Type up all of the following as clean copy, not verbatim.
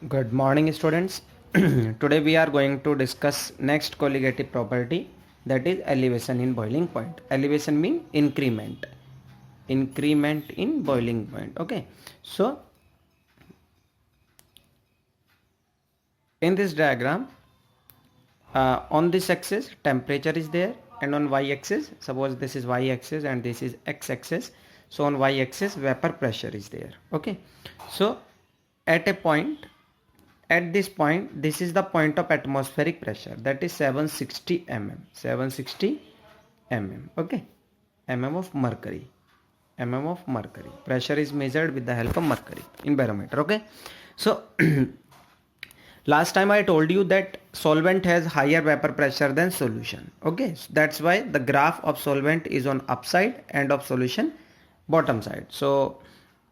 Good morning, students. Today we are going to discuss next colligative property, that is elevation in boiling point. Elevation mean increment. Increment in boiling point. Okay. So in this diagram, on this axis temperature is there, and on y-axis, suppose this is y-axis and this is x-axis. So on y-axis vapor pressure is there. Okay. So at a point, at this point, this is the point of atmospheric pressure, that is 760 mm. 760 mm. Okay. Mm of mercury. Mm of mercury. Pressure is measured with the help of mercury in barometer. Okay. So last time I told you that solvent has higher vapor pressure than solution. Okay. So that's why the graph of solvent is on upside and of solution bottom side. So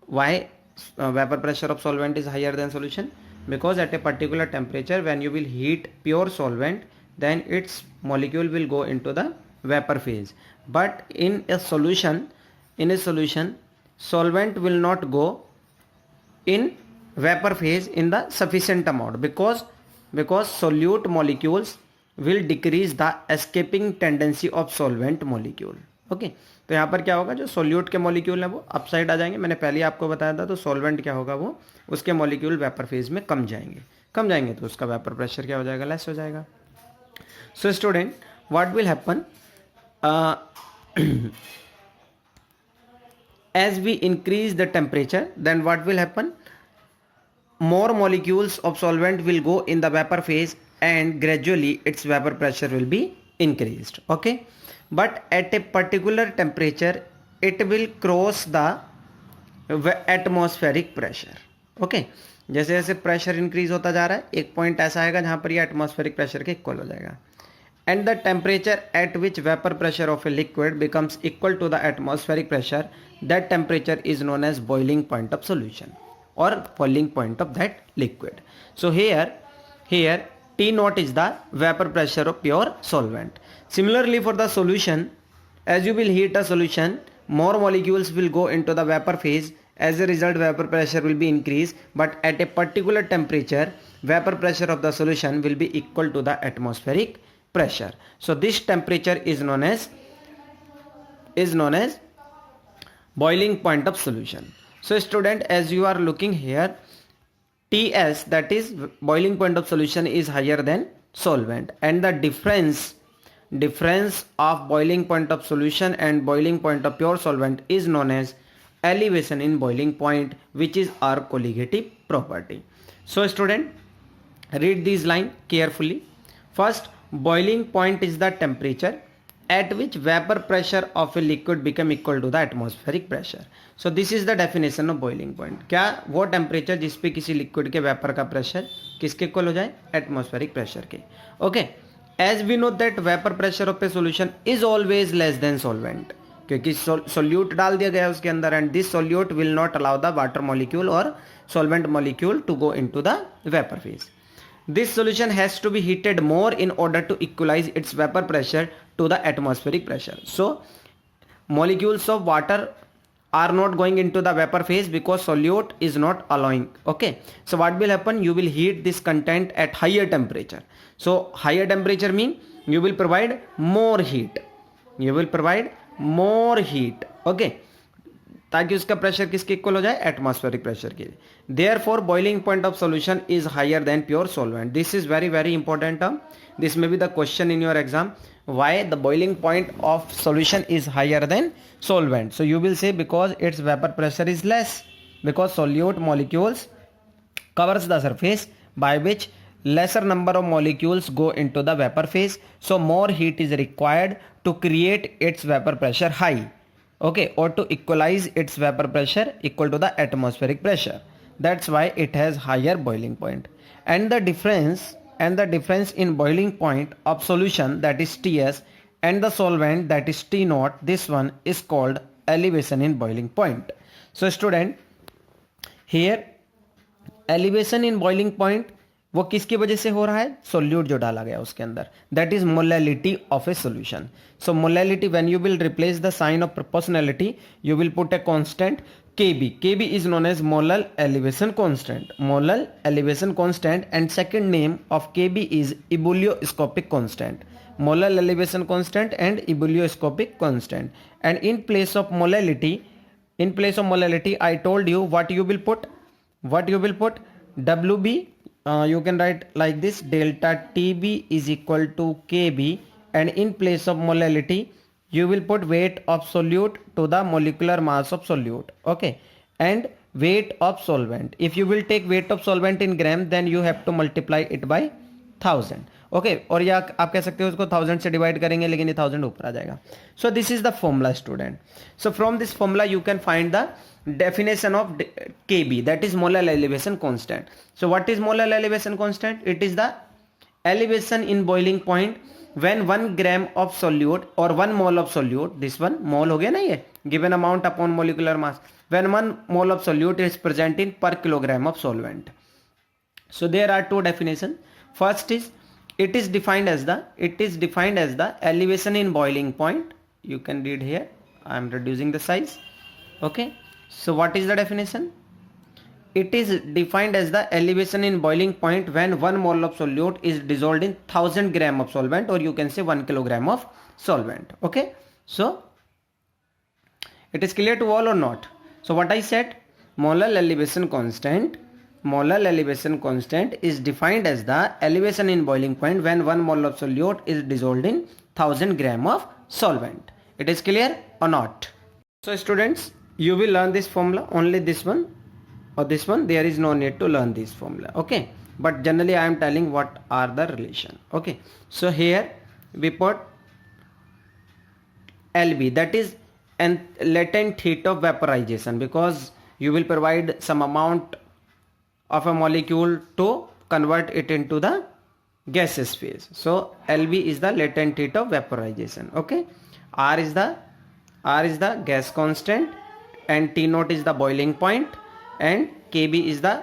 why vapor pressure of solvent is higher than solution? Because at a particular temperature, when you will heat pure solvent, then its molecule will go into the vapor phase. But in a solution, solvent will not go in vapor phase in the sufficient amount, because solute molecules will decrease the escaping tendency of solvent molecule. Okay तो यहाँ पर क्या होगा, जो solute के molecule हैं वो upside आ जाएंगे. मैंने पहले आपको बताया था. तो सॉल्वेंट क्या होगा, वो उसके मॉलिक्यूल वेपर फेज में कम जाएंगे तो उसका वेपर प्रेशर क्या हो जाएगा, लेस हो जाएगा. So student, what will happen as we increase the temperature, then what will happen, more molecules of solvent will go in the vapor phase and gradually its vapor pressure will be increased. Okay, but at a particular temperature it will cross the atmospheric pressure. Okay, जैसे जैसे pressure increase होता जा रहा है, एक point ऐसा आएगा जहां पर ये एटमॉस्फेरिक प्रेशर के इक्वल हो जाएगा. And the temperature at which vapor pressure of a liquid becomes equal to the atmospheric pressure, that temperature is known as boiling point of solution or boiling point of that liquid. So here T naught is the vapor pressure of pure solvent. Similarly for the solution, as you will heat a solution, more molecules will go into the vapor phase. As a result, vapor pressure will be increased, but at a particular temperature, vapor pressure of the solution will be equal to the atmospheric pressure. So this temperature is known as boiling point of solution. So student, as you are looking here, Ts, that is boiling point of solution, is higher than solvent, and the difference of boiling point of solution and boiling point of pure solvent is known as elevation in boiling point, which is our colligative property. So student, read these lines carefully. First, boiling point is the temperature at which vapor pressure of a liquid become equal to the atmospheric pressure. So this is the definition of boiling point. क्या वो temperature जिस पे किसी liquid के vapour का pressure किसके equal हो जाए, एटमॉस्फेरिक प्रेशर के. Okay, as we know that vapour pressure of a solution is always less than solvent, क्योंकि सोल्यूट डाल दिया गया उसके अंदर, and this solute will not allow the water molecule और solvent molecule to go into the vapour phase. This solution has to be heated more in order to equalize its vapor pressure to the atmospheric pressure. So molecules of water are not going into the vapor phase because solute is not allowing. Okay, so what will happen, you will heat this content at higher temperature. So higher temperature mean you will provide more heat. Okay, ताकि उसका pressure किसके equal हो जाए, atmospheric pressure के. Therefore boiling point of solution is higher than pure solvent. This is very very important term. This may be the question in your exam. Why the boiling point of solution is higher than solvent? So you will say because its vapour pressure is less, because solute molecules covers the surface by which lesser number of molecules go into the vapor phase. So more heat is required to create its vapor pressure high. Okay, or to equalize its vapor pressure equal to the atmospheric pressure. That's why it has higher boiling point. And the difference in boiling point of solution, that is Ts, and the solvent, that is T naught, this one is called elevation in boiling point. So student, here elevation in boiling point वो किसकी वजह से हो रहा है, solute जो डाला गया उसके अंदर, that is molality of a solution. So molality, when you will replace the sign of proportionality, you will put a constant Kb is known as molar elevation constant. Molar elevation constant, and second name of Kb is ebullioscopic constant. Molar elevation constant and ebullioscopic constant. And in place of molality, I told you what you will put. Wb, you can write like this: delta Tb is equal to Kb, and in place of molality you will put weight of solute to the molecular mass of solute. Okay, and weight of solvent. If you will take weight of solvent in gram, then you have to multiply it by 1000. Okay, और या आप कह सकते हो उसको 1000 से divide करेंगे, लेकिन ये 1000 ऊपर आ जाएगा. So this is the formula student. So from this formula you can find the definition of Kb, that is molar elevation constant. So what is molar elevation constant? It is the elevation in boiling point when 1 gram of solute or 1 mole of solute, this one mole हो गया ना ये, given amount upon molecular mass, when 1 mole of solute is present in per kilogram of solvent. So there are two definitions. First is it is defined as the elevation in boiling point. You can read here, I am reducing the size. Okay, so what is the definition? It is defined as the elevation in boiling point when 1 mole of solute is dissolved in 1000 gram of solvent, or you can say 1 kilogram of solvent. Okay, so it is clear to all or not? So what I said, molar elevation constant is defined as the elevation in boiling point when 1 mole of solute is dissolved in 1000 gram of solvent. It is clear or not? So students, you will learn this formula, only this one or this one, there is no need to learn this formula. Okay, but generally I am telling what are the relation. Okay, so here we put LB, that is an latent heat of vaporization, because you will provide some amount of a molecule to convert it into the gaseous phase. So LB is the latent heat of vaporization. Okay, R is the gas constant, and T naught is the boiling point, and Kb is the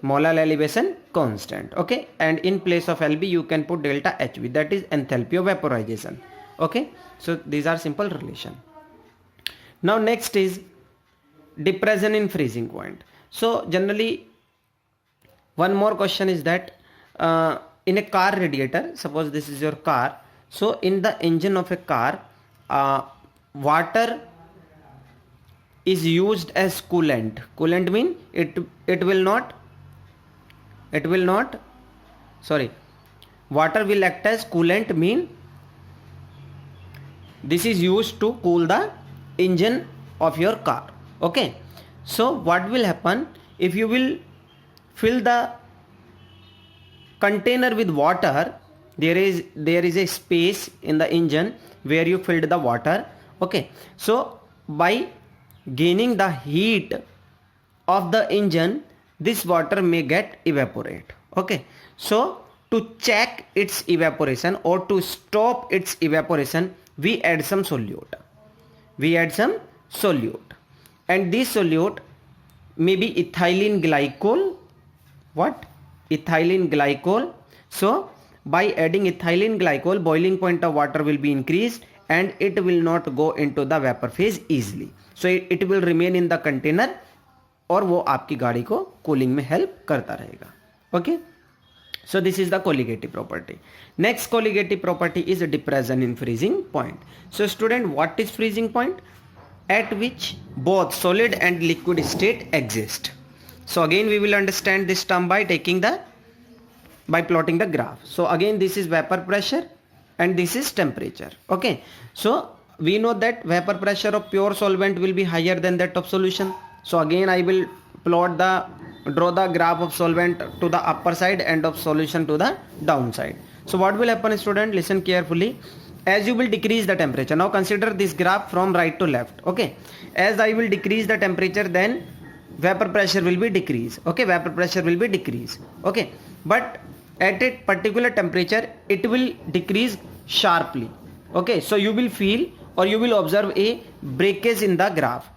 molar elevation constant. Okay, and in place of LB you can put delta HV, that is enthalpy of vaporization. Okay, so these are simple relation. Now next is depression in freezing point. So generally one more question is that in a car radiator, suppose this is your car, so in the engine of a car, water is used as coolant. Coolant mean water will act as coolant, mean this is used to cool the engine of your car. Okay, so what will happen if you will fill the container with water? There is a space in the engine where you filled the water. Okay, so by gaining the heat of the engine, this water may get evaporate. Okay, so to check its evaporation or to stop its evaporation, we add some solute. And this solute may be ethylene glycol. What? Ethylene glycol. So by adding ethylene glycol, boiling point of water will be increased and it will not go into the vapor phase easily. So it will remain in the container और वो आपकी गाड़ी को cooling में help करता रहेगा. Okay, so this is the colligative property. Next colligative property is depression in freezing point. So student, what is freezing point? At which both solid and liquid state exist. So again we will understand this term by plotting the graph. So again this is vapor pressure and this is temperature. Okay, so we know that vapor pressure of pure solvent will be higher than that of solution. So again I will draw the graph of solvent to the upper side and of solution to the downside. So what will happen, student? Listen carefully. As you will decrease the temperature, now consider this graph from right to left. Okay, as I will decrease the temperature, then vapor pressure will be decreased. Okay, vapor pressure will be decreased. Okay, but at a particular temperature it will decrease sharply. Okay, so you will feel or you will observe a breakage in the graph.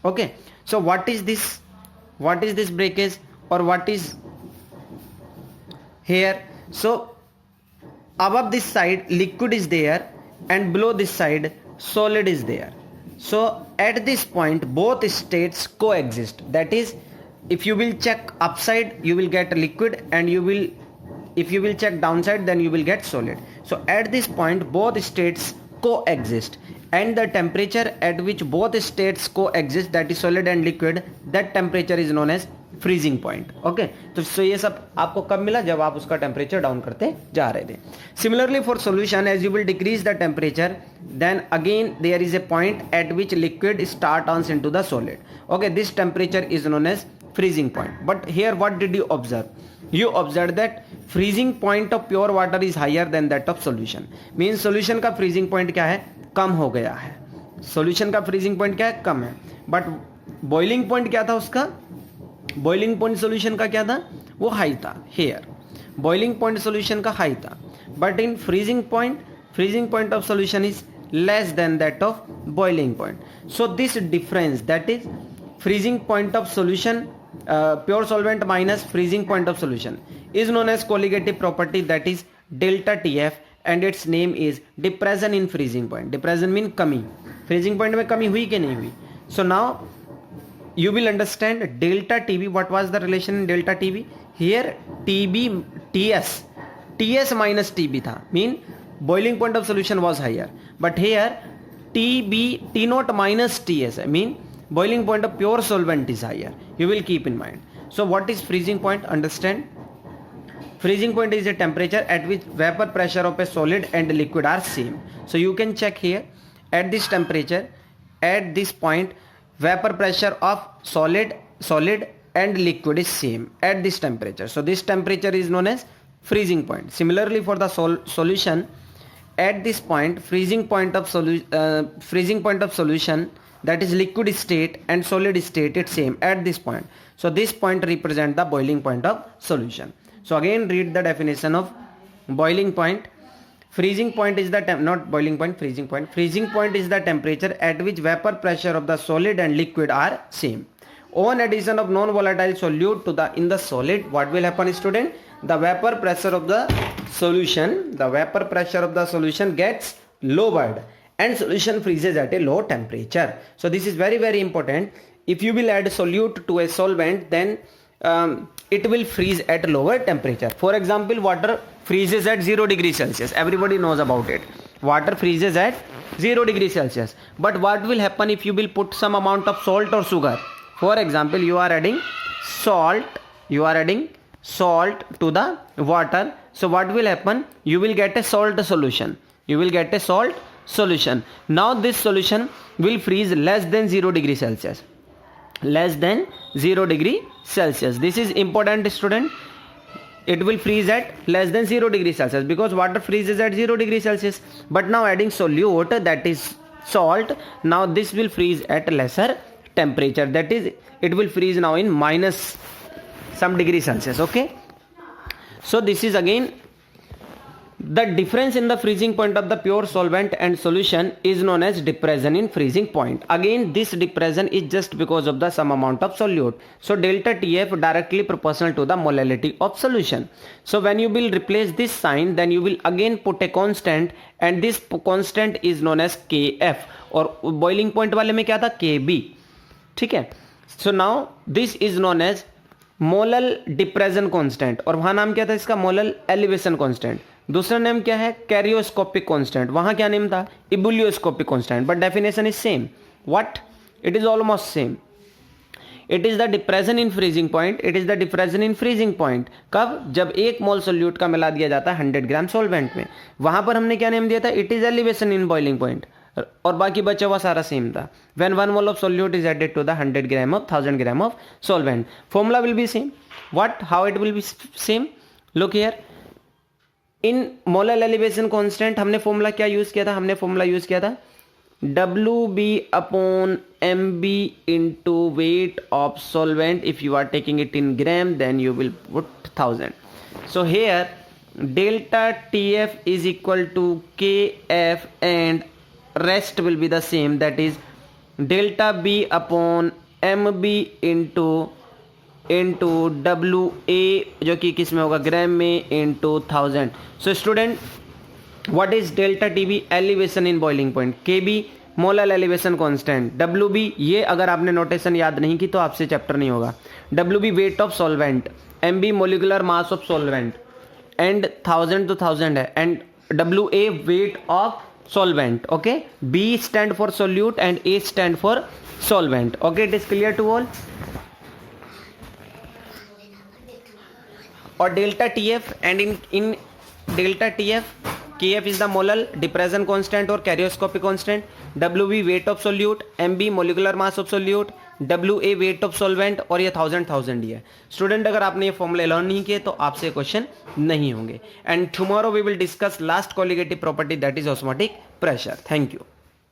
Okay, so what is this breakage, or what is here? So above this side liquid is there and below this side solid is there. So at this point both states coexist, that is if you will check upside you will get liquid, and if you will check downside then you will get solid. So at this point both states coexist, and the temperature at which both states coexist, that is solid and liquid, that temperature is known as freezing point. Okay, तो ये सब आपको कब मिला? जब आप उसका temperature down करते जा रहे थे. Similarly for solution, as you will decrease the temperature then again there is a point at which liquid start turns into the solid. Okay, this temperature is known as freezing point. But here what did you observe? You observed that freezing point of pure water is higher than that of solution. Means solution का freezing point क्या है? कम हो गया है. Solution का freezing point क्या है? कम है. But boiling point क्या था उसका? Boiling point solution का क्या था? वो high था. Here boiling point solution का high था. But in freezing point of solution is less than that of boiling point. So this difference, that is freezing point of solution, pure solvent minus freezing point of solution, is known as colligative property, that is delta TF, and its name is depression in freezing point. Depression mean कमी. Freezing point में कमी हुई कि नहीं हुई? So now you will understand delta TB. What was the relation in delta TB? Here TB TS minus TB था, mean boiling point of solution was higher, but here TB T naught minus TS mean boiling point of pure solvent is higher. You will keep in mind. So what is freezing point? Understand, freezing point is a temperature at which vapor pressure of a solid and liquid are same. So you can check here, at this temperature, at this point, vapor pressure of solid and liquid is same at this temperature. So this temperature is known as freezing point. Similarly for the solution, at this point, freezing point of solution, that is liquid state and solid state, it's same at this point. So this point represent the boiling point of solution. So again read the definition of boiling point. Freezing point is the freezing point. Freezing point is the temperature at which vapor pressure of the solid and liquid are same. On addition of non-volatile solute in the solid, what will happen, student? The vapor pressure of the solution gets lowered and solution freezes at a low temperature. So this is very, very important. If you will add solute to a solvent, then it will freeze at lower temperature. For example, water freezes at 0 degrees Celsius. Everybody knows about it. Water freezes at 0 degrees Celsius. But what will happen if you will put some amount of salt or sugar? For example, you are adding salt to the water. So what will happen? You will get a salt solution. Now this solution will freeze less than 0 degree Celsius. This is important, student. It will freeze at less than 0 degree Celsius because water freezes at 0 degree Celsius. But now adding solute, that is salt, now this will freeze at lesser temperature. That is, it will freeze now in minus some degree Celsius. Okay. So this is again the difference in the freezing point of the pure solvent and solution is known as depression in freezing point. Again, this depression is just because of the some amount of solute. So delta TF directly proportional to the molality of solution. So when you will replace this sign, then you will again put a constant, and this constant is known as KF. और boiling point वाले में क्या था? KB. ठीक है. So now this is known as molal depression constant, और वहां नाम क्या था इसका? Molal elevation constant. दूसरा नेम क्या है? Cryoscopic constant. वहां क्या नेम था? Ebullioscopic constant. But definition is same. What? It is almost same. It is the depression in freezing point. कब? जब 1 मोल सोल्यूट का मिला दिया जाता है 100 ग्राम सॉल्वेंट में. वहां पर हमने क्या नेम दिया था? It is elevation in boiling point, और बाकी बचा हुआ सारा सेम था. When 1 mole of solute is added to the 100 gram of 1000 gram of solvent, formula will be same. What? How it will be same? Look here. In molar elevation constant हमने formula क्या use किया था? WB upon MB into weight of solvent. If you are taking it in gram, then you will put 1000. So here delta TF is equal to KF and rest will be the same, that is delta B upon MB into WA, जो कि किस में होगा? ग्राम में, into 1000. So student, what is delta TB? Elevation in boiling point. KB, molar elevation constant, WB, ये अगर आपने notation याद नहीं की तो आपसे चैप्टर नहीं होगा। WB weight of solvent, MB molecular mass of solvent, and 1000 to 1000 है, and WA weight of solvent. Okay, B stand for solute and A stand for solvent. Okay, it is clear to all. Or delta TF, and in delta TF, KF is the molar depression constant or karyoscopic constant, WB weight of solute, MB molecular mass of solute, WA weight of solvent, और ये 1000 ही है। Student अगर आपने ये formula learn नहीं किए तो आपसे क्वेश्चन नहीं होंगे। And tomorrow we will discuss last colligative property, that is osmotic pressure. Thank you.